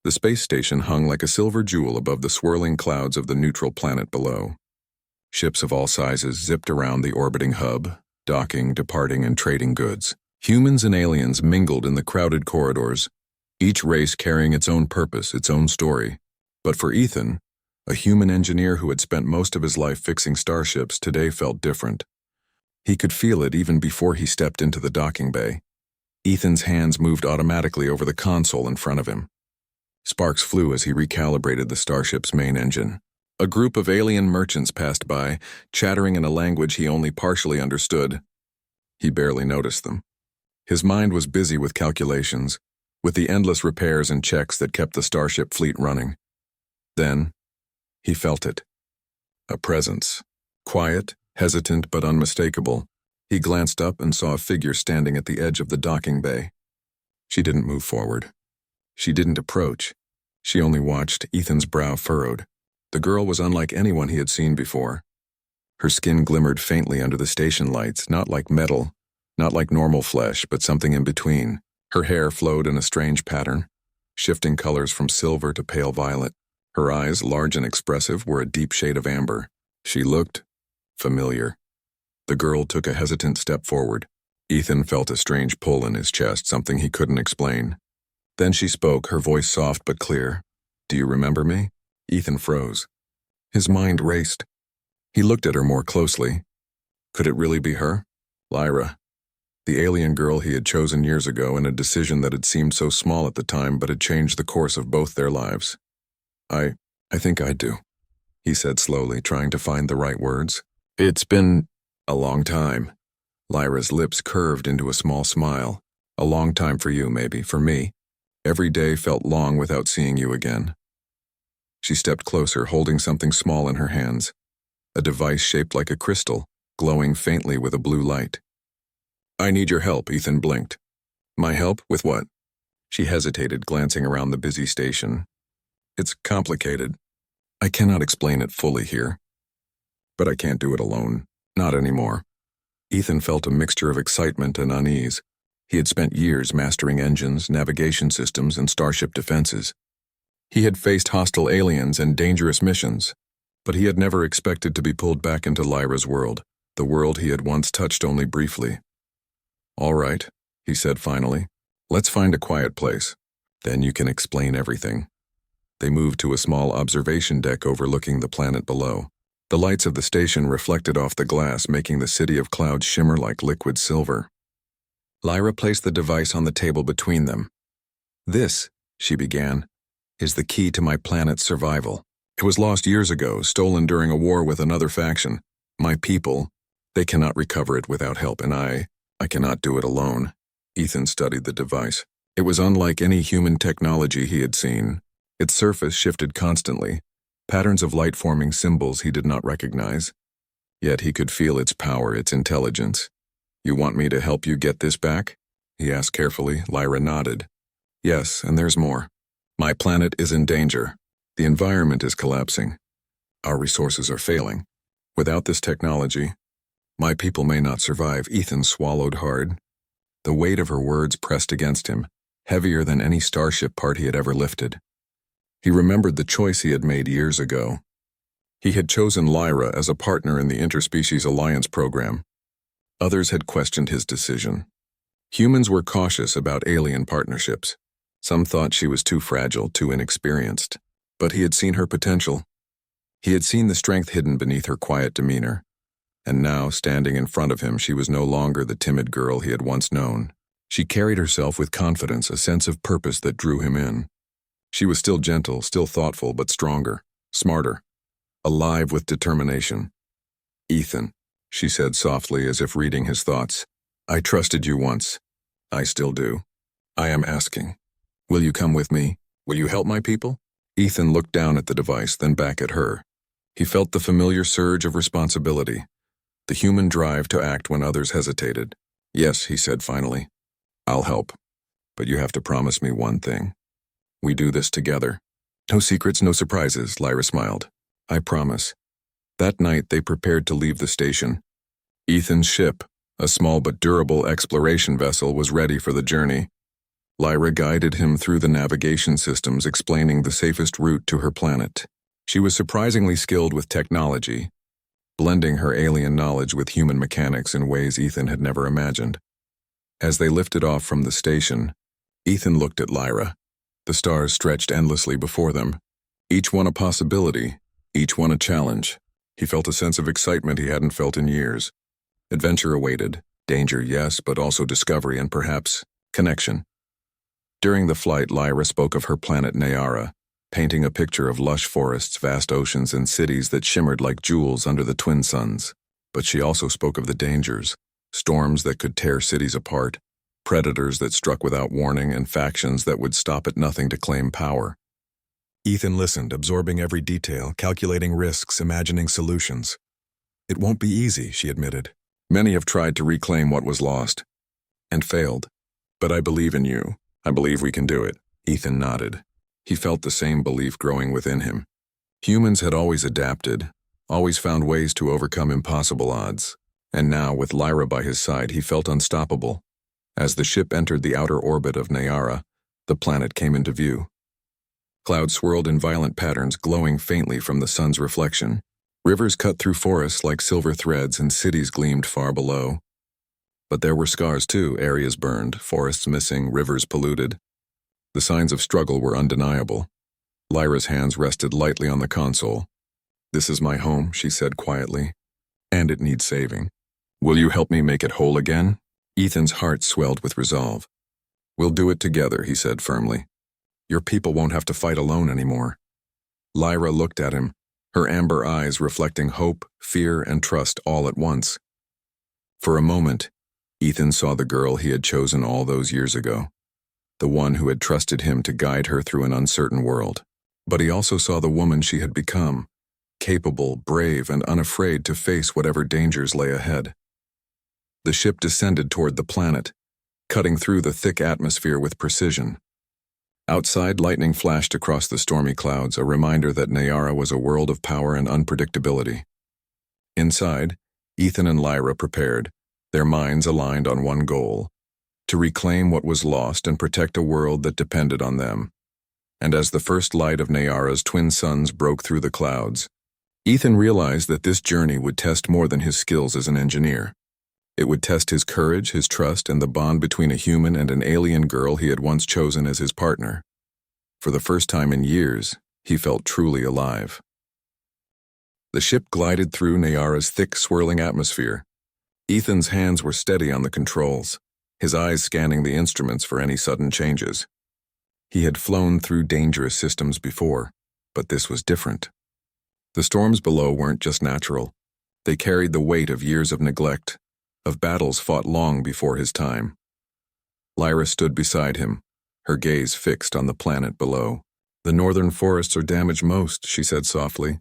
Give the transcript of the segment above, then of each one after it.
The space station hung like a silver jewel above the swirling clouds of the neutral planet below. Ships of all sizes zipped around the orbiting hub, docking, departing, and trading goods. Humans and aliens mingled in the crowded corridors, each race carrying its own purpose, its own story. But for Ethan, a human engineer who had spent most of his life fixing starships, today felt different. He could feel it even before he stepped into the docking bay. Ethan's hands moved automatically over the console in front of him. Sparks flew as he recalibrated the starship's main engine. A group of alien merchants passed by, chattering in a language he only partially understood. He barely noticed them. His mind was busy with calculations, with the endless repairs and checks that kept the starship fleet running. Then, he felt it. A presence. Quiet, hesitant, but unmistakable. He glanced up and saw a figure standing at the edge of the docking bay. She didn't move forward. She didn't approach. She only watched, Ethan's brow furrowed. The girl was unlike anyone he had seen before. Her skin glimmered faintly under the station lights, not like metal, not like normal flesh, but something in between. Her hair flowed in a strange pattern, shifting colors from silver to pale violet. Her eyes, large and expressive, were a deep shade of amber. She looked familiar. The girl took a hesitant step forward. Ethan felt a strange pull in his chest, something he couldn't explain. Then she spoke, her voice soft but clear. "Do you remember me?" Ethan froze. His mind raced. He looked at her more closely. Could it really be her? Lyra. The alien girl he had chosen years ago in a decision that had seemed so small at the time but had changed the course of both their lives. I think I do," he said slowly, trying to find the right words. "It's been a long time." Lyra's lips curved into a small smile. "A long time for you, maybe, for me. Every day felt long without seeing you again." She stepped closer, holding something small in her hands. A device shaped like a crystal, glowing faintly with a blue light. "I need your help," Ethan blinked. "My help? With what?" She hesitated, glancing around the busy station. "It's complicated. I cannot explain it fully here. But I can't do it alone. Not anymore." Ethan felt a mixture of excitement and unease. He had spent years mastering engines, navigation systems, and starship defenses. He had faced hostile aliens and dangerous missions, but he had never expected to be pulled back into Lyra's world, the world he had once touched only briefly. "All right," he said finally. "Let's find a quiet place. Then you can explain everything." They moved to a small observation deck overlooking the planet below. The lights of the station reflected off the glass, making the city of clouds shimmer like liquid silver. Lyra placed the device on the table between them. "This," she began, "is the key to my planet's survival. It was lost years ago, stolen during a war with another faction. My people, they cannot recover it without help, and I cannot do it alone." Ethan studied the device. It was unlike any human technology he had seen. Its surface shifted constantly, patterns of light forming symbols he did not recognize. Yet he could feel its power, its intelligence. "You want me to help you get this back?" he asked carefully. Lyra nodded. "Yes, and there's more. My planet is in danger. The environment is collapsing. Our resources are failing. Without this technology, my people may not survive." Ethan swallowed hard. The weight of her words pressed against him, heavier than any starship part he had ever lifted. He remembered the choice he had made years ago. He had chosen Lyra as a partner in the Interspecies Alliance program. Others had questioned his decision. Humans were cautious about alien partnerships. Some thought she was too fragile, too inexperienced. But he had seen her potential. He had seen the strength hidden beneath her quiet demeanor. And now, standing in front of him, she was no longer the timid girl he had once known. She carried herself with confidence, a sense of purpose that drew him in. She was still gentle, still thoughtful, but stronger, smarter, alive with determination. "Ethan," she said softly, as if reading his thoughts, "I trusted you once. I still do. I am asking, will you come with me? Will you help my people?" Ethan looked down at the device, then back at her. He felt the familiar surge of responsibility, the human drive to act when others hesitated. "Yes," he said finally. "I'll help. But you have to promise me one thing. We do this together. No secrets, no surprises," Lyra smiled. "I promise." That night they prepared to leave the station. Ethan's ship, a small but durable exploration vessel, was ready for the journey. Lyra guided him through the navigation systems, explaining the safest route to her planet. She was surprisingly skilled with technology, blending her alien knowledge with human mechanics in ways Ethan had never imagined. As they lifted off from the station, Ethan looked at Lyra. The stars stretched endlessly before them, each one a possibility, each one a challenge. He felt a sense of excitement he hadn't felt in years. Adventure awaited, danger, yes, but also discovery and perhaps connection. During the flight, Lyra spoke of her planet Nayara, painting a picture of lush forests, vast oceans, and cities that shimmered like jewels under the twin suns. But she also spoke of the dangers, storms that could tear cities apart, predators that struck without warning, and factions that would stop at nothing to claim power. Ethan listened, absorbing every detail, calculating risks, imagining solutions. "It won't be easy," she admitted. "Many have tried to reclaim what was lost, and failed. But I believe in you. I believe we can do it." Ethan nodded. He felt the same belief growing within him. Humans had always adapted, always found ways to overcome impossible odds. And now, with Lyra by his side, he felt unstoppable. As the ship entered the outer orbit of Nayara, the planet came into view. Clouds swirled in violent patterns, glowing faintly from the sun's reflection. Rivers cut through forests like silver threads, and cities gleamed far below. But there were scars too, areas burned, forests missing, rivers polluted. The signs of struggle were undeniable. Lyra's hands rested lightly on the console. "This is my home," she said quietly, "and it needs saving. Will you help me make it whole again?" Ethan's heart swelled with resolve. "We'll do it together," he said firmly. "Your people won't have to fight alone anymore." Lyra looked at him, her amber eyes reflecting hope, fear, and trust all at once. For a moment, Ethan saw the girl he had chosen all those years ago, the one who had trusted him to guide her through an uncertain world. But he also saw the woman she had become, capable, brave, and unafraid to face whatever dangers lay ahead. The ship descended toward the planet, cutting through the thick atmosphere with precision. Outside, lightning flashed across the stormy clouds, a reminder that Nayara was a world of power and unpredictability. Inside, Ethan and Lyra prepared, their minds aligned on one goal: to reclaim what was lost and protect a world that depended on them. And as the first light of Nayara's twin suns broke through the clouds, Ethan realized that this journey would test more than his skills as an engineer. It would test his courage, his trust, and the bond between a human and an alien girl he had once chosen as his partner. For the first time in years, he felt truly alive. The ship glided through Nayara's thick, swirling atmosphere. Ethan's hands were steady on the controls, his eyes scanning the instruments for any sudden changes. He had flown through dangerous systems before, but this was different. The storms below weren't just natural. They carried the weight of years of neglect, of battles fought long before his time. Lyra stood beside him, her gaze fixed on the planet below. "The northern forests are damaged most," she said softly.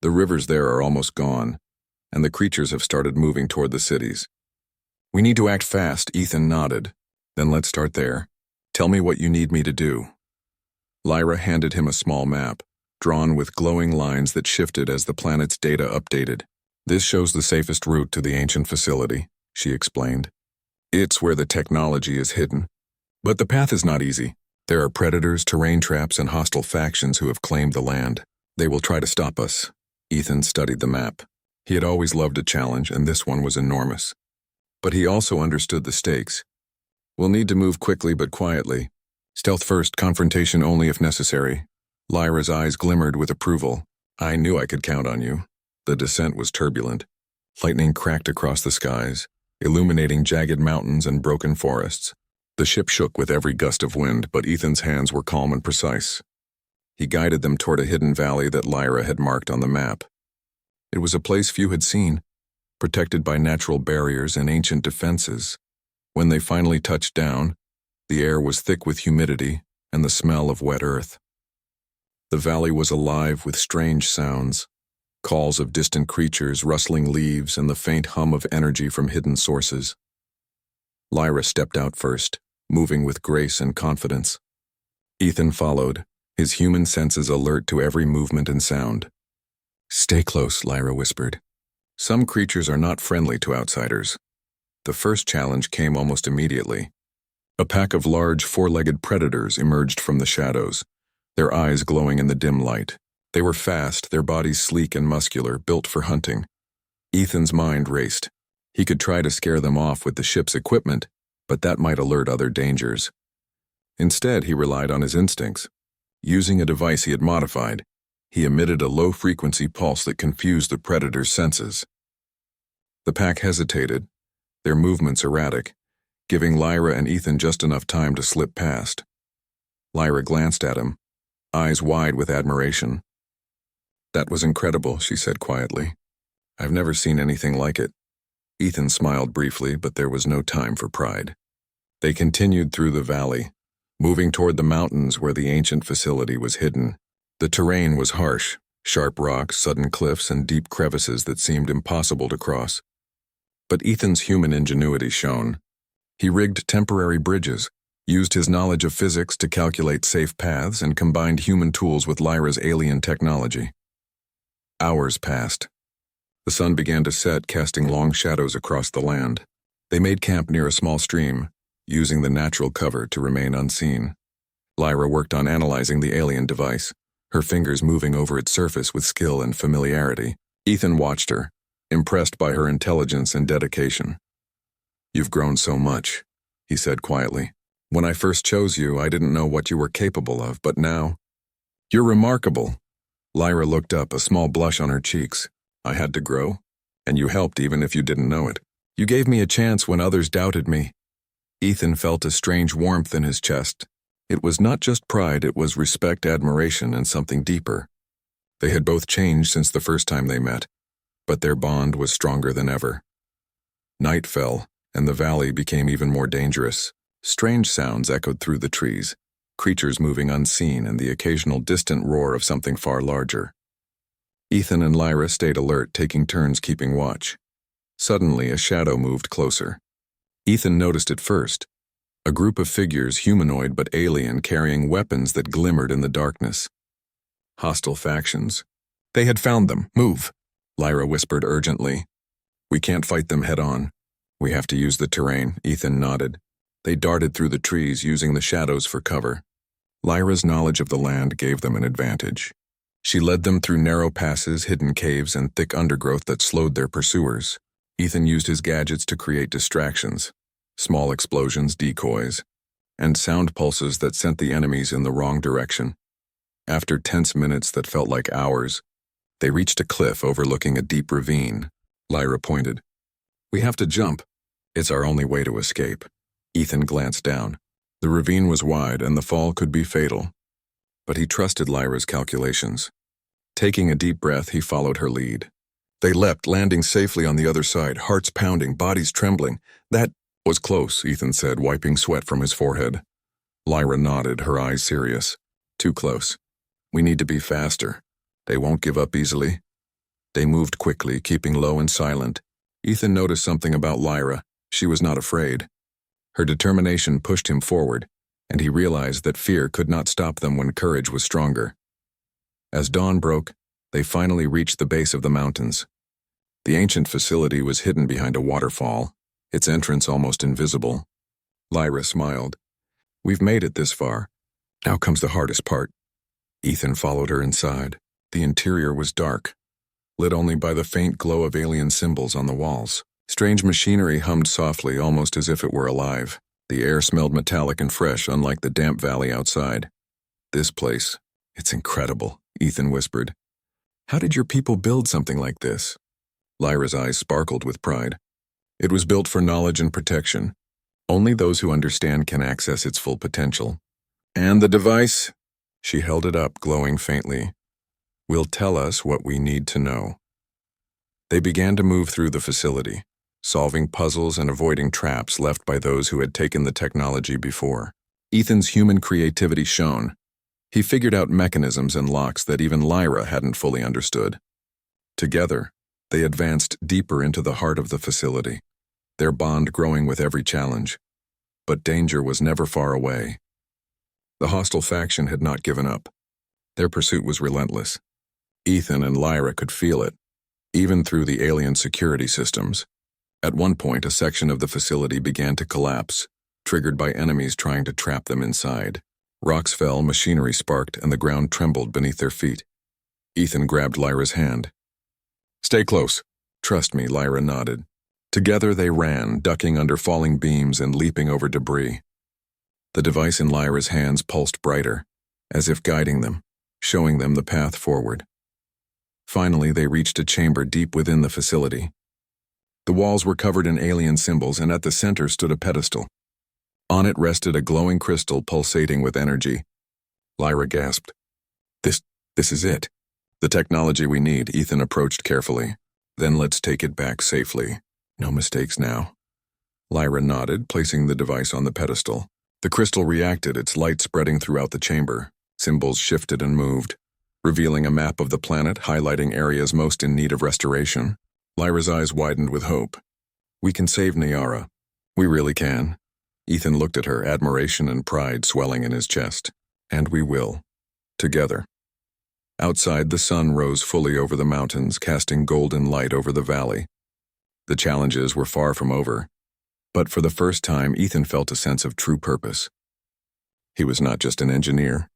"The rivers there are almost gone, and the creatures have started moving toward the cities. We need to act fast." Ethan nodded. "Then let's start there. Tell me what you need me to do." Lyra handed him a small map, drawn with glowing lines that shifted as the planet's data updated. "This shows the safest route to the ancient facility," she explained. "It's where the technology is hidden. But the path is not easy. There are predators, terrain traps, and hostile factions who have claimed the land. They will try to stop us." Ethan studied the map. He had always loved a challenge, and this one was enormous. But he also understood the stakes. "We'll need to move quickly but quietly. Stealth first, confrontation only if necessary." Lyra's eyes glimmered with approval. "I knew I could count on you." The descent was turbulent. Lightning cracked across the skies, illuminating jagged mountains and broken forests. The ship shook with every gust of wind, but Ethan's hands were calm and precise. He guided them toward a hidden valley that Lyra had marked on the map. It was a place few had seen, protected by natural barriers and ancient defenses. When they finally touched down, the air was thick with humidity and the smell of wet earth. The valley was alive with strange sounds, calls of distant creatures, rustling leaves, and the faint hum of energy from hidden sources. Lyra stepped out first, moving with grace and confidence. Ethan followed, his human senses alert to every movement and sound. "Stay close," Lyra whispered. "Some creatures are not friendly to outsiders." The first challenge came almost immediately. A pack of large, four-legged predators emerged from the shadows, their eyes glowing in the dim light. They were fast, their bodies sleek and muscular, built for hunting. Ethan's mind raced. He could try to scare them off with the ship's equipment, but that might alert other dangers. Instead, he relied on his instincts. Using a device he had modified, he emitted a low-frequency pulse that confused the predator's senses. The pack hesitated, their movements erratic, giving Lyra and Ethan just enough time to slip past. Lyra glanced at him, eyes wide with admiration. "That was incredible," she said quietly. "I've never seen anything like it." Ethan smiled briefly, but there was no time for pride. They continued through the valley, moving toward the mountains where the ancient facility was hidden. The terrain was harsh, sharp rocks, sudden cliffs, and deep crevices that seemed impossible to cross. But Ethan's human ingenuity shone. He rigged temporary bridges, used his knowledge of physics to calculate safe paths, and combined human tools with Lyra's alien technology. Hours passed. The sun began to set, casting long shadows across the land. They made camp near a small stream, using the natural cover to remain unseen. Lyra worked on analyzing the alien device, her fingers moving over its surface with skill and familiarity. Ethan watched her, impressed by her intelligence and dedication. "You've grown so much," he said quietly. "When I first chose you, I didn't know what you were capable of, but now, you're remarkable." Lyra looked up, a small blush on her cheeks. "I had to grow, and you helped even if you didn't know it. You gave me a chance when others doubted me." Ethan felt a strange warmth in his chest. It was not just pride, it was respect, admiration, and something deeper. They had both changed since the first time they met, but their bond was stronger than ever. Night fell, and the valley became even more dangerous. Strange sounds echoed through the trees, creatures moving unseen and the occasional distant roar of something far larger. Ethan and Lyra stayed alert, taking turns keeping watch. Suddenly, a shadow moved closer. Ethan noticed it first. A group of figures, humanoid but alien, carrying weapons that glimmered in the darkness. Hostile factions. "They had found them. Move," Lyra whispered urgently. "We can't fight them head-on. We have to use the terrain," Ethan nodded. They darted through the trees, using the shadows for cover. Lyra's knowledge of the land gave them an advantage. She led them through narrow passes, hidden caves, and thick undergrowth that slowed their pursuers. Ethan used his gadgets to create distractions, small explosions, decoys, and sound pulses that sent the enemies in the wrong direction. After tense minutes that felt like hours, they reached a cliff overlooking a deep ravine. Lyra pointed. "We have to jump. It's our only way to escape." Ethan glanced down. The ravine was wide and the fall could be fatal, but he trusted Lyra's calculations. Taking a deep breath, he followed her lead. They leapt, landing safely on the other side, hearts pounding, bodies trembling. "That was close," Ethan said, wiping sweat from his forehead. Lyra nodded, her eyes serious. "Too close. We need to be faster. They won't give up easily." They moved quickly, keeping low and silent. Ethan noticed something about Lyra. She was not afraid. Her determination pushed him forward, and he realized that fear could not stop them when courage was stronger. As dawn broke, they finally reached the base of the mountains. The ancient facility was hidden behind a waterfall, its entrance almost invisible. Lyra smiled. "We've made it this far. Now comes the hardest part." Ethan followed her inside. The interior was dark, lit only by the faint glow of alien symbols on the walls. Strange machinery hummed softly, almost as if it were alive. The air smelled metallic and fresh, unlike the damp valley outside. "This place, it's incredible," Ethan whispered. "How did your people build something like this?" Lyra's eyes sparkled with pride. "It was built for knowledge and protection. Only those who understand can access its full potential. And the device?" She held it up, glowing faintly. "Will tell us what we need to know." They began to move through the facility, solving puzzles and avoiding traps left by those who had taken the technology before. Ethan's human creativity shone. He figured out mechanisms and locks that even Lyra hadn't fully understood. Together, they advanced deeper into the heart of the facility, their bond growing with every challenge. But danger was never far away. The hostile faction had not given up. Their pursuit was relentless. Ethan and Lyra could feel it, even through the alien security systems. At one point, a section of the facility began to collapse. triggered by enemies trying to trap them inside. Rocks fell, machinery sparked, and the ground trembled beneath their feet. Ethan grabbed Lyra's hand. "Stay close." "Trust me," Lyra nodded. Together they ran, ducking under falling beams and leaping over debris. The device in Lyra's hands pulsed brighter, as if guiding them, showing them the path forward. Finally, they reached a chamber deep within the facility. The walls were covered in alien symbols, and at the center stood a pedestal. On it rested a glowing crystal pulsating with energy. Lyra gasped. This is it. "The technology we need," Ethan approached carefully. "Then let's take it back safely. No mistakes now." Lyra nodded, placing the device on the pedestal. The crystal reacted, its light spreading throughout the chamber. Symbols shifted and moved, revealing a map of the planet highlighting areas most in need of restoration. Lyra's eyes widened with hope. "We can save Nyara. We really can." Ethan looked at her, admiration and pride swelling in his chest. "And we will. Together." Outside, the sun rose fully over the mountains, casting golden light over the valley. The challenges were far from over, but for the first time, Ethan felt a sense of true purpose. He was not just an engineer.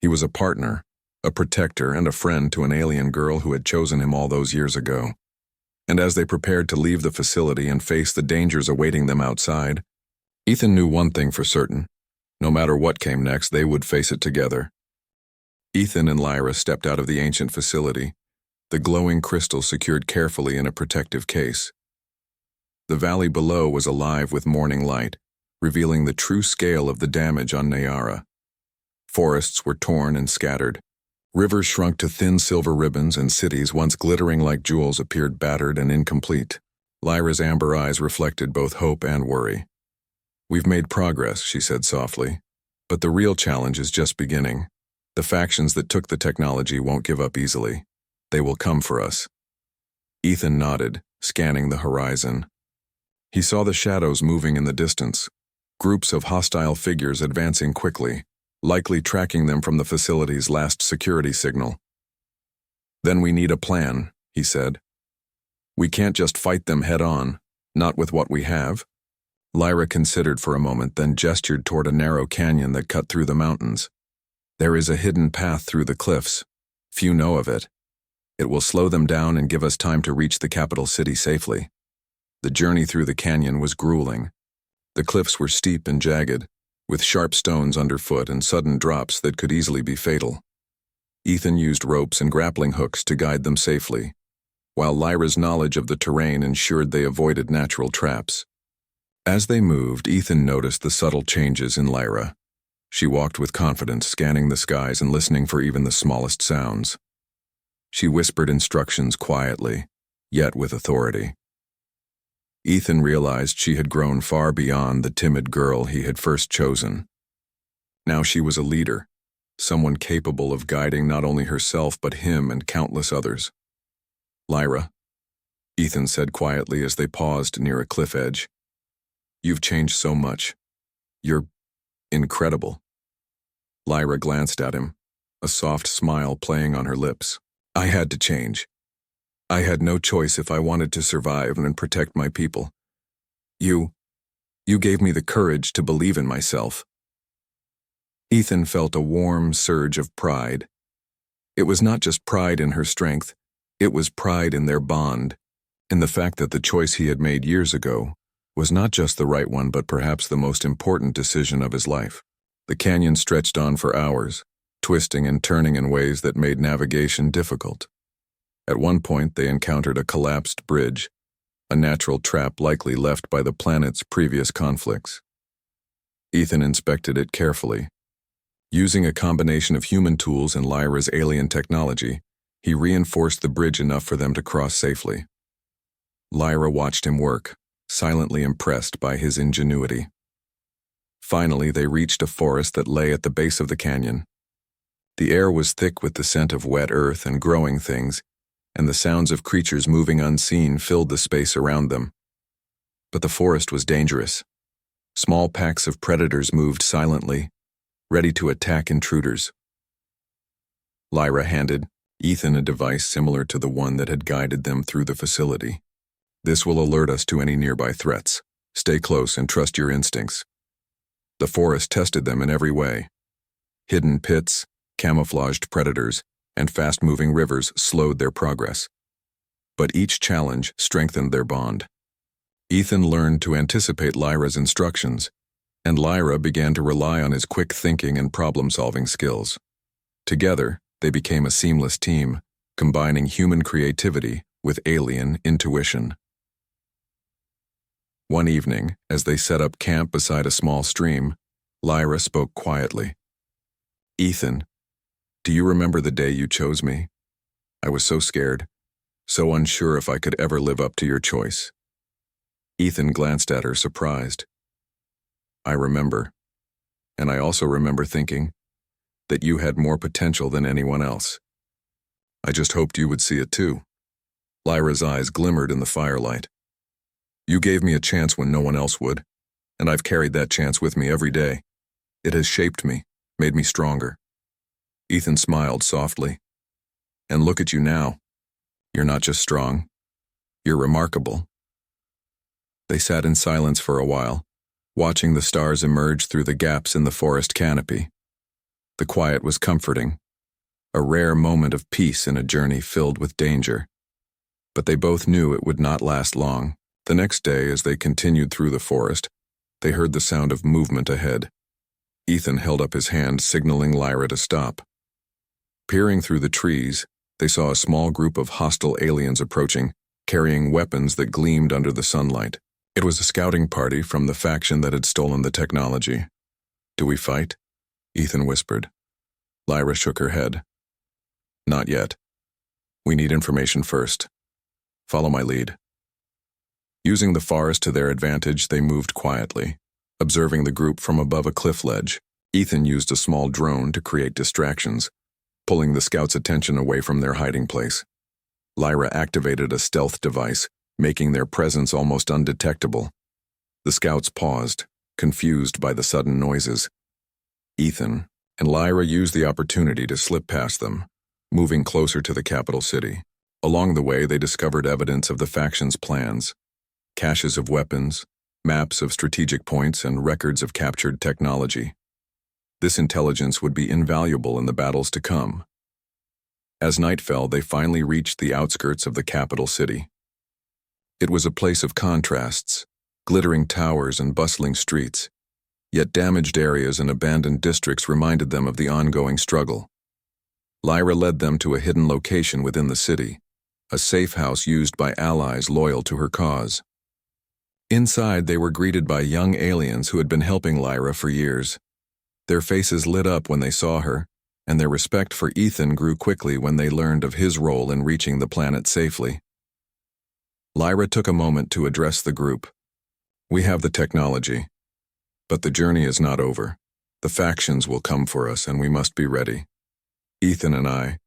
He was a partner, a protector, and a friend to an alien girl who had chosen him all those years ago. And as they prepared to leave the facility and face the dangers awaiting them outside, Ethan knew one thing for certain. No matter what came next, they would face it together. Ethan and Lyra stepped out of the ancient facility, the glowing crystal secured carefully in a protective case. The valley below was alive with morning light, revealing the true scale of the damage on Nyara. Forests were torn and scattered. Rivers shrunk to thin silver ribbons, and cities once glittering like jewels appeared battered and incomplete. Lyra's amber eyes reflected both hope and worry. "We've made progress," she said softly, "but the real challenge is just beginning. The factions that took the technology won't give up easily. They will come for us." Ethan nodded, scanning the horizon. He saw the shadows moving in the distance, groups of hostile figures advancing quickly, likely tracking them from the facility's last security signal. "Then we need a plan," he said. "We can't just fight them head-on, not with what we have." Lyra considered for a moment, then gestured toward a narrow canyon that cut through the mountains. "There is a hidden path through the cliffs. Few know of it. It will slow them down and give us time to reach the capital city safely." The journey through the canyon was grueling. The cliffs were steep and jagged, with sharp stones underfoot and sudden drops that could easily be fatal. Ethan used ropes and grappling hooks to guide them safely, while Lyra's knowledge of the terrain ensured they avoided natural traps. As they moved, Ethan noticed the subtle changes in Lyra. She walked with confidence, scanning the skies and listening for even the smallest sounds. She whispered instructions quietly, yet with authority. Ethan realized she had grown far beyond the timid girl he had first chosen. Now she was a leader, someone capable of guiding not only herself but him and countless others. "Lyra," Ethan said quietly as they paused near a cliff edge. "You've changed so much. You're incredible." Lyra glanced at him, a soft smile playing on her lips. "I had to change. I had no choice if I wanted to survive and protect my people. You gave me the courage to believe in myself." Ethan felt a warm surge of pride. It was not just pride in her strength, it was pride in their bond, in the fact that the choice he had made years ago was not just the right one but perhaps the most important decision of his life. The canyon stretched on for hours, twisting and turning in ways that made navigation difficult. At one point, they encountered a collapsed bridge, a natural trap likely left by the planet's previous conflicts. Ethan inspected it carefully. Using a combination of human tools and Lyra's alien technology, he reinforced the bridge enough for them to cross safely. Lyra watched him work, silently impressed by his ingenuity. Finally, they reached a forest that lay at the base of the canyon. The air was thick with the scent of wet earth and growing things, and the sounds of creatures moving unseen filled the space around them. But the forest was dangerous. Small packs of predators moved silently, ready to attack intruders. Lyra handed Ethan a device similar to the one that had guided them through the facility. "This will alert us to any nearby threats. Stay close and trust your instincts." The forest tested them in every way. Hidden pits, camouflaged predators, and fast-moving rivers slowed their progress. But each challenge strengthened their bond. Ethan learned to anticipate Lyra's instructions, and Lyra began to rely on his quick thinking and problem-solving skills. Together, they became a seamless team, combining human creativity with alien intuition. One evening, as they set up camp beside a small stream, Lyra spoke quietly. "Ethan, do you remember the day you chose me? I was so scared, so unsure if I could ever live up to your choice." Ethan glanced at her, surprised. "I remember, and I also remember thinking that you had more potential than anyone else. I just hoped you would see it too." Lyra's eyes glimmered in the firelight. "You gave me a chance when no one else would, and I've carried that chance with me every day. It has shaped me, made me stronger." Ethan smiled softly. "And look at you now. You're not just strong, you're remarkable." They sat in silence for a while, watching the stars emerge through the gaps in the forest canopy. The quiet was comforting, a rare moment of peace in a journey filled with danger. But they both knew it would not last long. The next day, as they continued through the forest, they heard the sound of movement ahead. Ethan held up his hand, signaling Lyra to stop. Peering through the trees, they saw a small group of hostile aliens approaching, carrying weapons that gleamed under the sunlight. It was a scouting party from the faction that had stolen the technology. "Do we fight?" Ethan whispered. Lyra shook her head. "Not yet. We need information first. Follow my lead." Using the forest to their advantage, they moved quietly, observing the group from above a cliff ledge. Ethan used a small drone to create distractions, pulling the scouts' attention away from their hiding place. Lyra activated a stealth device, making their presence almost undetectable. The scouts paused, confused by the sudden noises. Ethan and Lyra used the opportunity to slip past them, moving closer to the capital city. Along the way, they discovered evidence of the faction's plans: caches of weapons, maps of strategic points, and records of captured technology. This intelligence would be invaluable in the battles to come. As night fell, they finally reached the outskirts of the capital city. It was a place of contrasts, glittering towers and bustling streets, yet damaged areas and abandoned districts reminded them of the ongoing struggle. Lyra led them to a hidden location within the city, a safe house used by allies loyal to her cause. Inside, they were greeted by young aliens who had been helping Lyra for years. Their faces lit up when they saw her, and their respect for Ethan grew quickly when they learned of his role in reaching the planet safely. Lyra took a moment to address the group. "We have the technology, but the journey is not over. The factions will come for us, and we must be ready. Ethan and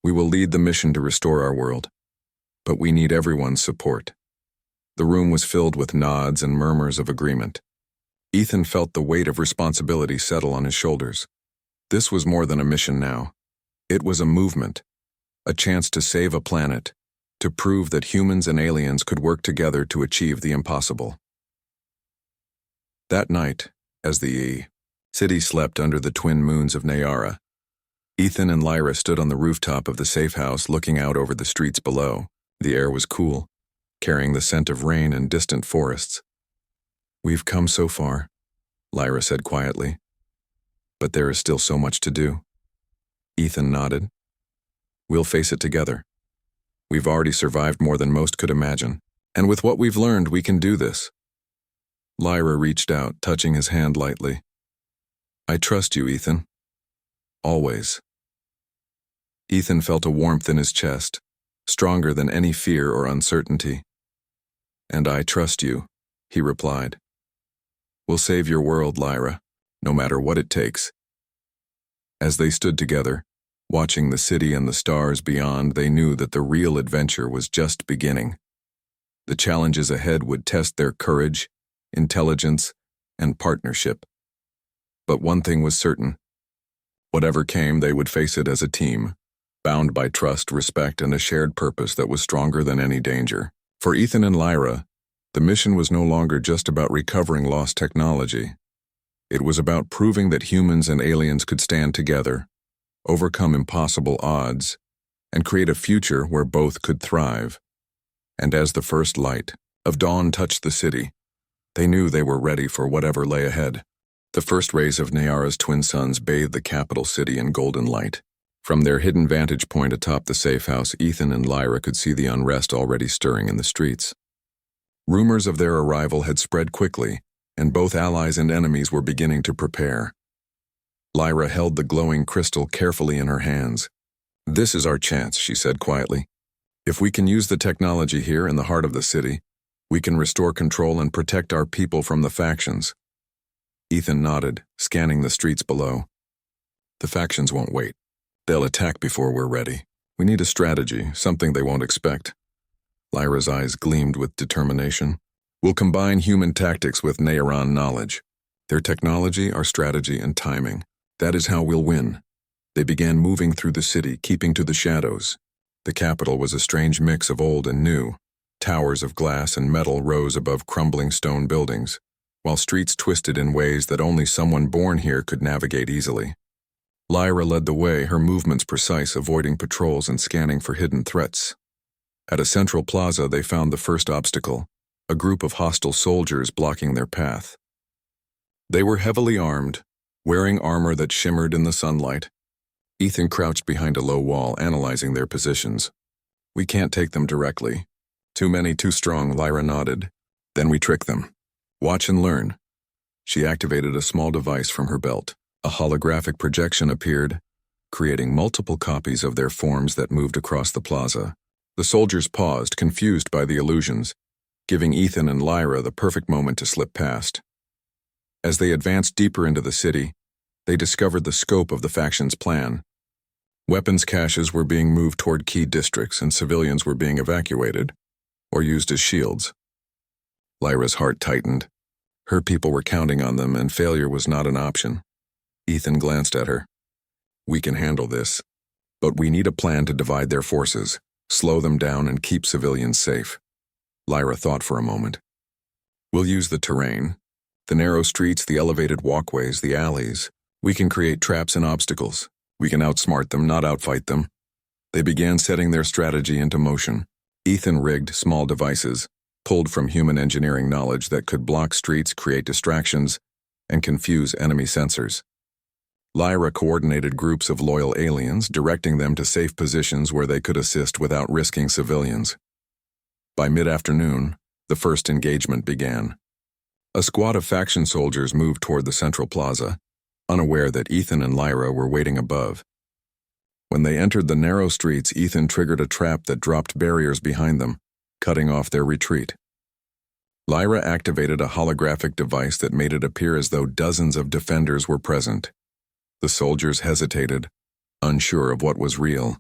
we will lead the mission to restore our world, but we need everyone's support." The room was filled with nods and murmurs of agreement. Ethan felt the weight of responsibility settle on his shoulders. This was more than a mission now. It was a movement, a chance to save a planet, to prove that humans and aliens could work together to achieve the impossible. That night, as the city slept under the twin moons of Nayara, Ethan and Lyra stood on the rooftop of the safe house looking out over the streets below. The air was cool, carrying the scent of rain and distant forests. "We've come so far," Lyra said quietly. "But there is still so much to do." Ethan nodded. "We'll face it together. We've already survived more than most could imagine, and with what we've learned, we can do this." Lyra reached out, touching his hand lightly. "I trust you, Ethan. Always." Ethan felt a warmth in his chest, stronger than any fear or uncertainty. "And I trust you," he replied. "We'll save your world, Lyra, no matter what it takes." As they stood together, watching the city and the stars beyond, they knew that the real adventure was just beginning. The challenges ahead would test their courage, intelligence, and partnership. But one thing was certain: whatever came, they would face it as a team, bound by trust, respect, and a shared purpose that was stronger than any danger. For Ethan and Lyra, the mission was no longer just about recovering lost technology. It was about proving that humans and aliens could stand together, overcome impossible odds, and create a future where both could thrive. And as the first light of dawn touched the city, they knew they were ready for whatever lay ahead. The first rays of Nayara's twin suns bathed the capital city in golden light. From their hidden vantage point atop the safe house, Ethan and Lyra could see the unrest already stirring in the streets. Rumors of their arrival had spread quickly, and both allies and enemies were beginning to prepare. Lyra held the glowing crystal carefully in her hands. "This is our chance," she said quietly. "If we can use the technology here in the heart of the city, we can restore control and protect our people from the factions." Ethan nodded, scanning the streets below. "The factions won't wait. They'll attack before we're ready. We need a strategy, something they won't expect." Lyra's eyes gleamed with determination. "We'll combine human tactics with Nayaran knowledge. Their technology, our strategy, and timing. That is how we'll win." They began moving through the city, keeping to the shadows. The capital was a strange mix of old and new. Towers of glass and metal rose above crumbling stone buildings, while streets twisted in ways that only someone born here could navigate easily. Lyra led the way, her movements precise, avoiding patrols and scanning for hidden threats. At a central plaza, they found the first obstacle, a group of hostile soldiers blocking their path. They were heavily armed, wearing armor that shimmered in the sunlight. Ethan crouched behind a low wall, analyzing their positions. "We can't take them directly. Too many, too strong," Lyra nodded. "Then we trick them. Watch and learn." She activated a small device from her belt. A holographic projection appeared, creating multiple copies of their forms that moved across the plaza. The soldiers paused, confused by the illusions, giving Ethan and Lyra the perfect moment to slip past. As they advanced deeper into the city, they discovered the scope of the faction's plan. Weapons caches were being moved toward key districts, and civilians were being evacuated, or used as shields. Lyra's heart tightened. Her people were counting on them, and failure was not an option. Ethan glanced at her. "We can handle this, but we need a plan to divide their forces, slow them down, and keep civilians safe." Lyra thought for a moment. "We'll use the terrain, the narrow streets, the elevated walkways, the alleys. We can create traps and obstacles. We can outsmart them, not outfight them." They began setting their strategy into motion. Ethan rigged small devices, pulled from human engineering knowledge that could block streets, create distractions, and confuse enemy sensors. Lyra coordinated groups of loyal aliens, directing them to safe positions where they could assist without risking civilians. By mid-afternoon, the first engagement began. A squad of faction soldiers moved toward the central plaza, unaware that Ethan and Lyra were waiting above. When they entered the narrow streets, Ethan triggered a trap that dropped barriers behind them, cutting off their retreat. Lyra activated a holographic device that made it appear as though dozens of defenders were present. The soldiers hesitated, unsure of what was real.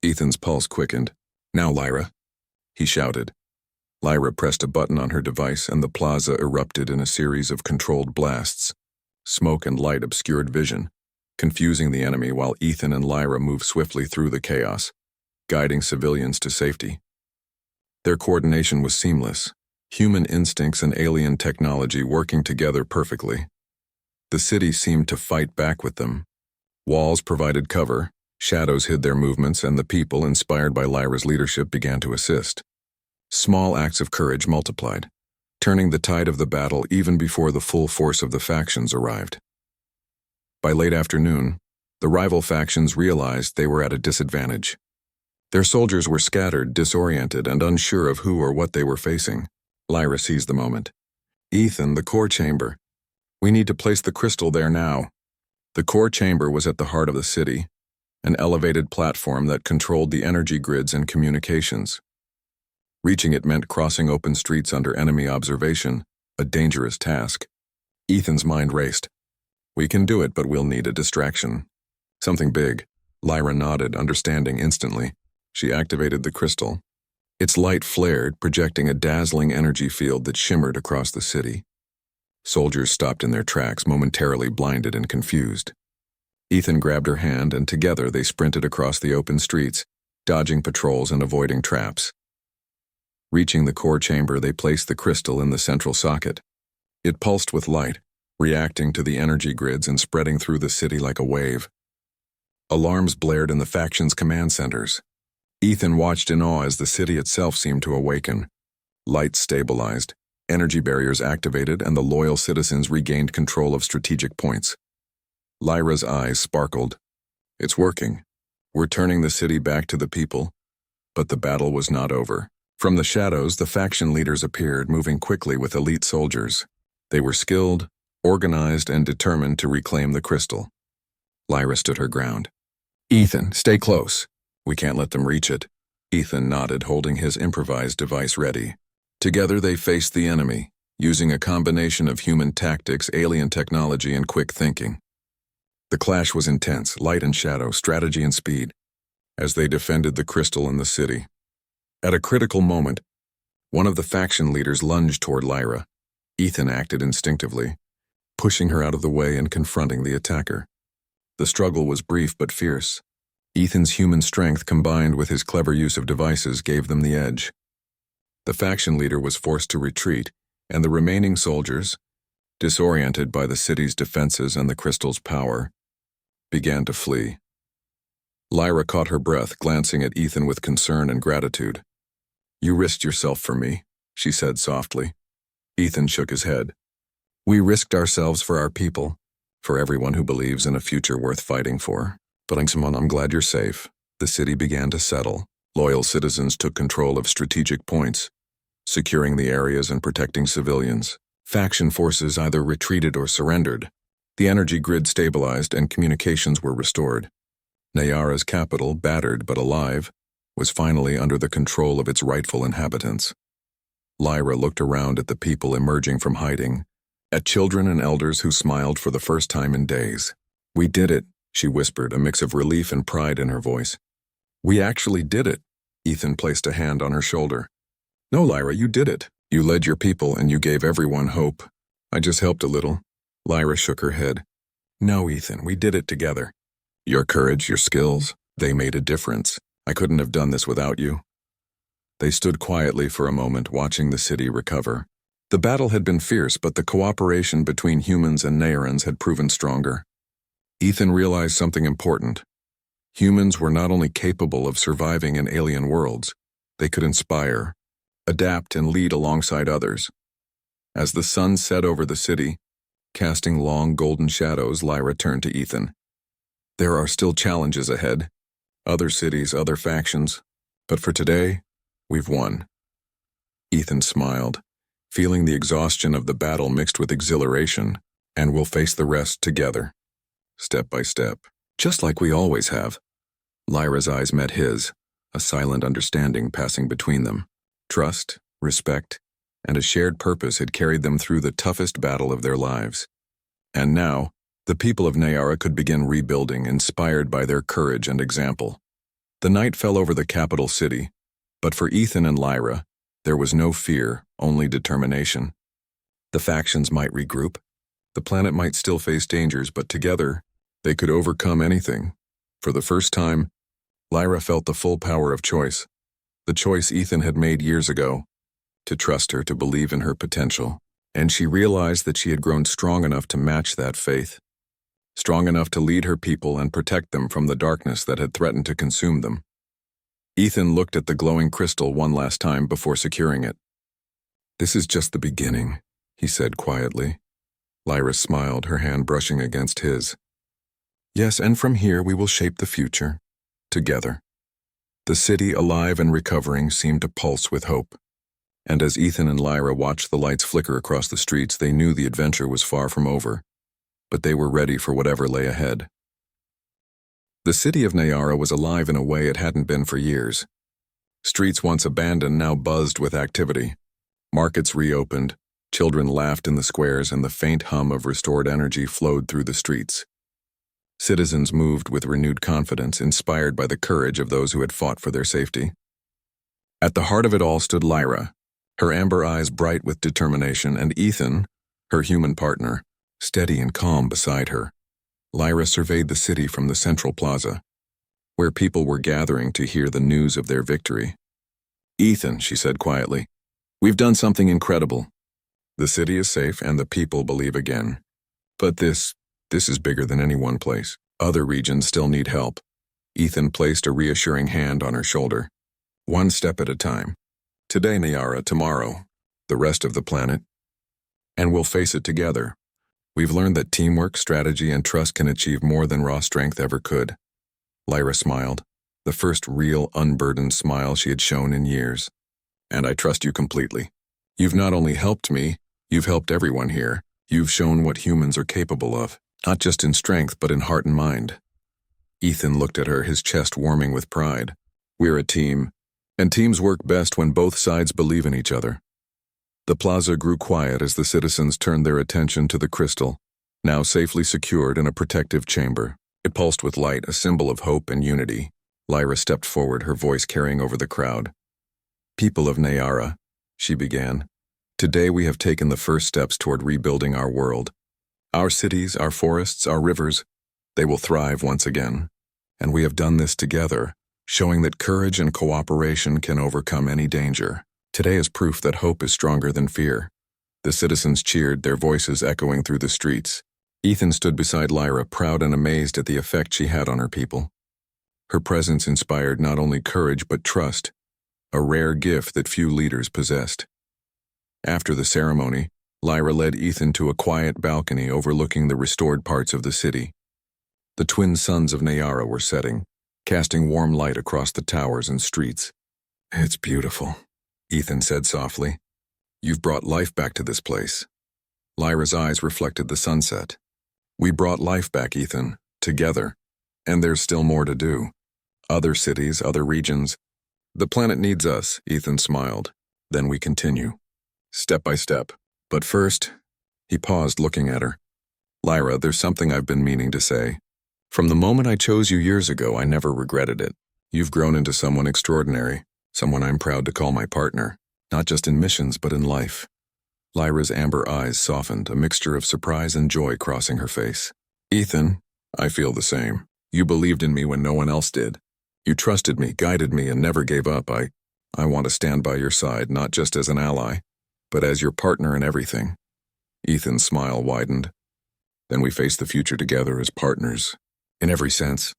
Ethan's pulse quickened. "Now, Lyra," he shouted. Lyra pressed a button on her device, and the plaza erupted in a series of controlled blasts. Smoke and light obscured vision, confusing the enemy while Ethan and Lyra moved swiftly through the chaos, guiding civilians to safety. Their coordination was seamless, human instincts and alien technology working together perfectly. The city seemed to fight back with them. Walls provided cover, shadows hid their movements, and the people, inspired by Lyra's leadership, began to assist. Small acts of courage multiplied, turning the tide of the battle even before the full force of the factions arrived. By late afternoon, the rival factions realized they were at a disadvantage. Their soldiers were scattered, disoriented, and unsure of who or what they were facing. Lyra seized the moment. "Ethan, the core chamber. We need to place the crystal there now." The core chamber was at the heart of the city, an elevated platform that controlled the energy grids and communications. Reaching it meant crossing open streets under enemy observation, a dangerous task. Ethan's mind raced. "We can do it, but we'll need a distraction. Something big." Lyra nodded, understanding instantly. She activated the crystal. Its light flared, projecting a dazzling energy field that shimmered across the city. Soldiers stopped in their tracks, momentarily blinded and confused. Ethan grabbed her hand, and together they sprinted across the open streets, dodging patrols and avoiding traps. Reaching the core chamber, they placed the crystal in the central socket. It pulsed with light, reacting to the energy grids and spreading through the city like a wave. Alarms blared in the faction's command centers. Ethan watched in awe as the city itself seemed to awaken. Lights stabilized, energy barriers activated, and the loyal citizens regained control of strategic points. Lyra's eyes sparkled. It's working. We're turning the city back to the people. But the battle was not over. From the shadows, the faction leaders appeared, moving quickly with elite soldiers. They were skilled, organized, and determined to reclaim the crystal. Lyra stood her ground. Ethan, stay close. We can't let them reach it. Ethan nodded, holding his improvised device ready. Together they faced the enemy, using a combination of human tactics, alien technology, and quick thinking. The clash was intense, light and shadow, strategy and speed, as they defended the crystal in the city. At a critical moment, one of the faction leaders lunged toward Lyra. Ethan acted instinctively, pushing her out of the way and confronting the attacker. The struggle was brief but fierce. Ethan's human strength combined with his clever use of devices gave them the edge. The faction leader was forced to retreat, and the remaining soldiers, disoriented by the city's defenses and the crystal's power, began to flee. Lyra caught her breath, glancing at Ethan with concern and gratitude. You risked yourself for me, she said softly. Ethan shook his head. We risked ourselves for our people, for everyone who believes in a future worth fighting for. But I'm glad you're safe. The city began to settle. Loyal citizens took control of strategic points, securing the areas and protecting civilians. Faction forces either retreated or surrendered. The energy grid stabilized and communications were restored. Nayara's capital, battered but alive, was finally under the control of its rightful inhabitants. Lyra looked around at the people emerging from hiding, at children and elders who smiled for the first time in days. We did it, she whispered, a mix of relief and pride in her voice. We actually did it. Ethan placed a hand on her shoulder. No, Lyra, you did it. You led your people and you gave everyone hope. I just helped a little. Lyra shook her head. No, Ethan, we did it together. Your courage, your skills, they made a difference. I couldn't have done this without you. They stood quietly for a moment, watching the city recover. The battle had been fierce, but the cooperation between humans and Nayarans had proven stronger. Ethan realized something important. Humans were not only capable of surviving in alien worlds, they could inspire, adapt, and lead alongside others. As the sun set over the city, casting long golden shadows, Lyra turned to Ethan. There are still challenges ahead. Other cities, other factions. But for today, we've won. Ethan smiled, feeling the exhaustion of the battle mixed with exhilaration, and we'll face the rest together. Step by step, just like we always have. Lyra's eyes met his, a silent understanding passing between them. Trust, respect, and a shared purpose had carried them through the toughest battle of their lives. And now, the people of Nayara could begin rebuilding, inspired by their courage and example. The night fell over the capital city, but for Ethan and Lyra, there was no fear, only determination. The factions might regroup. The planet might still face dangers, but together, they could overcome anything. For the first time, Lyra felt the full power of choice. The choice Ethan had made years ago, to trust her, to believe in her potential. And she realized that she had grown strong enough to match that faith. Strong enough to lead her people and protect them from the darkness that had threatened to consume them. Ethan looked at the glowing crystal one last time before securing it. This is just the beginning, he said quietly. Lyra smiled, her hand brushing against his. Yes, and from here we will shape the future, together. The city, alive and recovering, seemed to pulse with hope. And as Ethan and Lyra watched the lights flicker across the streets, they knew the adventure was far from over. But they were ready for whatever lay ahead. The city of Nayara was alive in a way it hadn't been for years. Streets once abandoned now buzzed with activity. Markets reopened, children laughed in the squares, and the faint hum of restored energy flowed through the streets. Citizens moved with renewed confidence, inspired by the courage of those who had fought for their safety. At the heart of it all stood Lyra, her amber eyes bright with determination, and Ethan, her human partner, steady and calm beside her. Lyra surveyed the city from the central plaza, where people were gathering to hear the news of their victory. Ethan, she said quietly, we've done something incredible. The city is safe and the people believe again. But this is bigger than any one place. Other regions still need help. Ethan placed a reassuring hand on her shoulder. One step at a time. Today, Nyara, tomorrow, the rest of the planet. And we'll face it together. We've learned that teamwork, strategy, and trust can achieve more than raw strength ever could. Lyra smiled, the first real, unburdened smile she had shown in years. And I trust you completely. You've not only helped me, you've helped everyone here. You've shown what humans are capable of, not just in strength, but in heart and mind. Ethan looked at her, his chest warming with pride. We're a team, and teams work best when both sides believe in each other. The plaza grew quiet as the citizens turned their attention to the crystal, now safely secured in a protective chamber. It pulsed with light, a symbol of hope and unity. Lyra stepped forward, her voice carrying over the crowd. People of Nyara, she began. Today we have taken the first steps toward rebuilding our world. Our cities, our forests, our rivers, they will thrive once again. And we have done this together, showing that courage and cooperation can overcome any danger. Today is proof that hope is stronger than fear. The citizens cheered, their voices echoing through the streets. Ethan stood beside Lyra, proud and amazed at the effect she had on her people. Her presence inspired not only courage but trust, a rare gift that few leaders possessed. After the ceremony, Lyra led Ethan to a quiet balcony overlooking the restored parts of the city. The twin suns of Nyara were setting, casting warm light across the towers and streets. It's beautiful, Ethan said softly. You've brought life back to this place. Lyra's eyes reflected the sunset. We brought life back, Ethan, together. And there's still more to do. Other cities, other regions. The planet needs us, Ethan smiled. Then we continue. Step by step. But first, he paused, looking at her. Lyra, there's something I've been meaning to say. From the moment I chose you years ago, I never regretted it. You've grown into someone extraordinary, someone I'm proud to call my partner, not just in missions but in life. Lyra's amber eyes softened, a mixture of surprise and joy crossing her face. Ethan, I feel the same. You believed in me when no one else did. You trusted me, guided me, and never gave up. I want to stand by your side, not just as an ally, but as your partner in everything. Ethan's smile widened. Then we face the future together as partners. In every sense.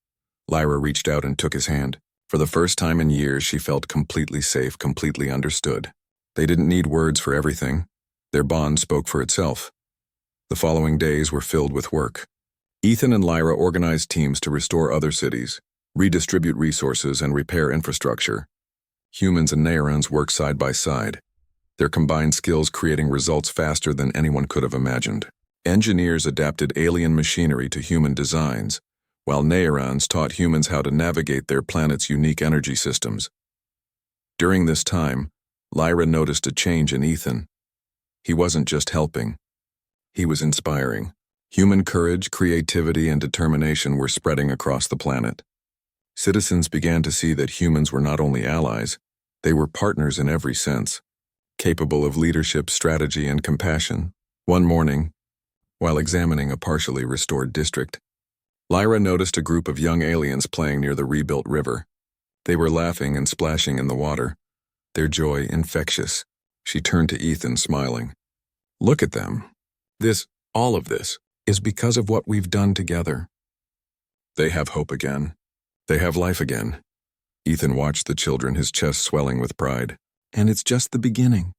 Lyra reached out and took his hand. For the first time in years, she felt completely safe, completely understood. They didn't need words for everything. Their bond spoke for itself. The following days were filled with work. Ethan and Lyra organized teams to restore other cities, redistribute resources, and repair infrastructure. Humans and Nyarans worked side by side, their combined skills creating results faster than anyone could have imagined. Engineers adapted alien machinery to human designs, while Nyarans taught humans how to navigate their planet's unique energy systems. During this time, Lyra noticed a change in Ethan. He wasn't just helping. He was inspiring. Human courage, creativity, and determination were spreading across the planet. Citizens began to see that humans were not only allies, they were partners in every sense, capable of leadership, strategy, and compassion. One morning, while examining a partially restored district, Lyra noticed a group of young aliens playing near the rebuilt river. They were laughing and splashing in the water, their joy infectious. She turned to Ethan, smiling. Look at them. All of this, is because of what we've done together. They have hope again. They have life again. Ethan watched the children, his chest swelling with pride. And it's just the beginning.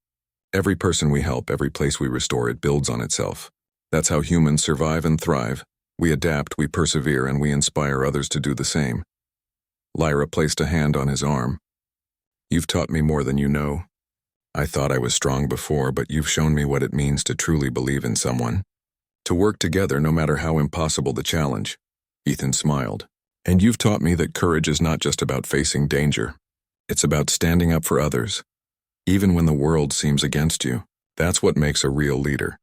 Every person we help, every place we restore, it builds on itself. That's how humans survive and thrive. We adapt, we persevere, and we inspire others to do the same. Lyra placed a hand on his arm. You've taught me more than you know. I thought I was strong before, but you've shown me what it means to truly believe in someone. To work together no matter how impossible the challenge. Ethan smiled. And you've taught me that courage is not just about facing danger. It's about standing up for others. Even when the world seems against you, that's what makes a real leader.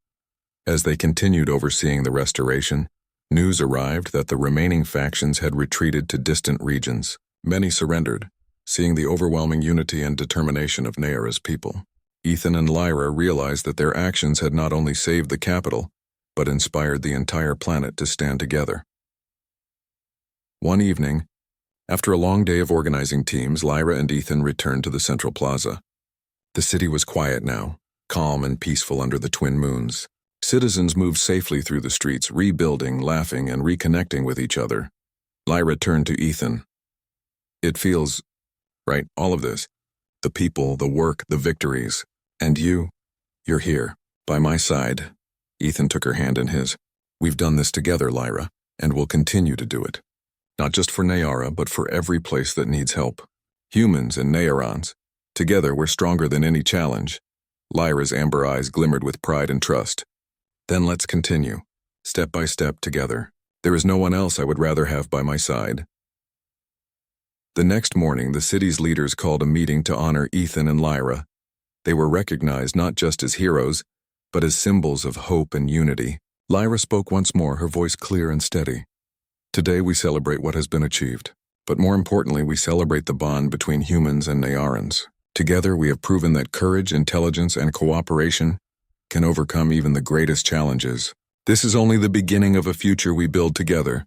As they continued overseeing the restoration, news arrived that the remaining factions had retreated to distant regions. Many surrendered, seeing the overwhelming unity and determination of Nyara's people. Ethan and Lyra realized that their actions had not only saved the capital, but inspired the entire planet to stand together. One evening, after a long day of organizing teams, Lyra and Ethan returned to the central plaza. The city was quiet now, calm and peaceful under the twin moons. Citizens moved safely through the streets, rebuilding, laughing, and reconnecting with each other. Lyra turned to Ethan. It feels right, all of this. The people, the work, the victories. And you're here, by my side. Ethan took her hand in his. We've done this together, Lyra, and we'll continue to do it. Not just for Nayara, but for every place that needs help. Humans and Nayarans. Together, we're stronger than any challenge. Lyra's amber eyes glimmered with pride and trust. Then let's continue, step by step together. There is no one else I would rather have by my side. The next morning, the city's leaders called a meeting to honor Ethan and Lyra. They were recognized not just as heroes, but as symbols of hope and unity. Lyra spoke once more, her voice clear and steady. Today we celebrate what has been achieved, but more importantly, we celebrate the bond between humans and Nayarans. Together we have proven that courage, intelligence, and cooperation can overcome even the greatest challenges. This is only the beginning of a future we build together.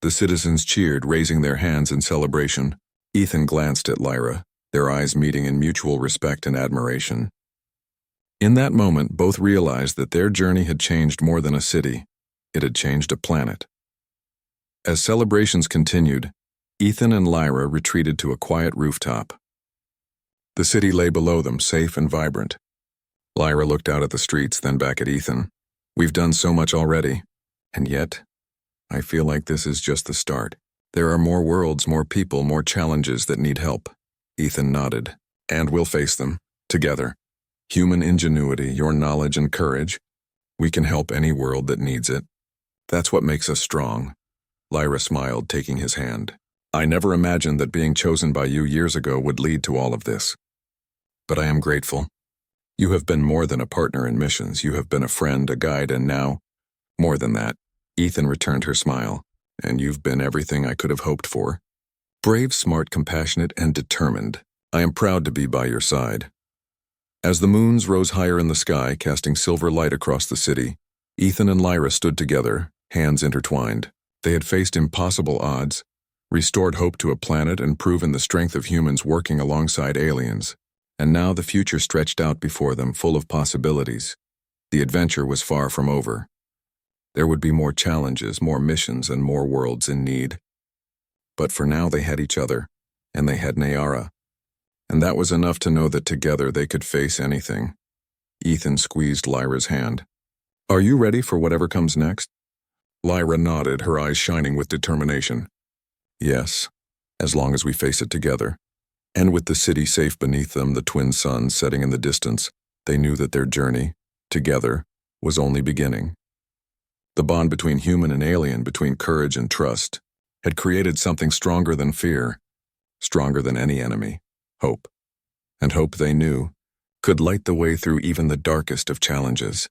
The citizens cheered, raising their hands in celebration. Ethan glanced at Lyra, their eyes meeting in mutual respect and admiration. In that moment, both realized that their journey had changed more than a city. It had changed a planet. As celebrations continued, Ethan and Lyra retreated to a quiet rooftop. The city lay below them, safe and vibrant. Lyra looked out at the streets, then back at Ethan. We've done so much already, and yet, I feel like this is just the start. There are more worlds, more people, more challenges that need help. Ethan nodded. And we'll face them, together. Human ingenuity, your knowledge and courage. We can help any world that needs it. That's what makes us strong. Lyra smiled, taking his hand. I never imagined that being chosen by you years ago would lead to all of this. But I am grateful. You have been more than a partner in missions. You have been a friend, a guide, and now, more than that. Ethan returned her smile. And you've been everything I could have hoped for. Brave, smart, compassionate, and determined. I am proud to be by your side. As the moons rose higher in the sky, casting silver light across the city, Ethan and Lyra stood together, hands intertwined. They had faced impossible odds, restored hope to a planet, and proven the strength of humans working alongside aliens. And now the future stretched out before them, full of possibilities. The adventure was far from over. There would be more challenges, more missions, and more worlds in need. But for now they had each other, and they had Nayara. And that was enough to know that together they could face anything. Ethan squeezed Lyra's hand. Are you ready for whatever comes next? Lyra nodded, her eyes shining with determination. Yes, as long as we face it together. And with the city safe beneath them, the twin suns setting in the distance, they knew that their journey, together, was only beginning. The bond between human and alien, between courage and trust, had created something stronger than fear, stronger than any enemy, hope. And hope, they knew, could light the way through even the darkest of challenges.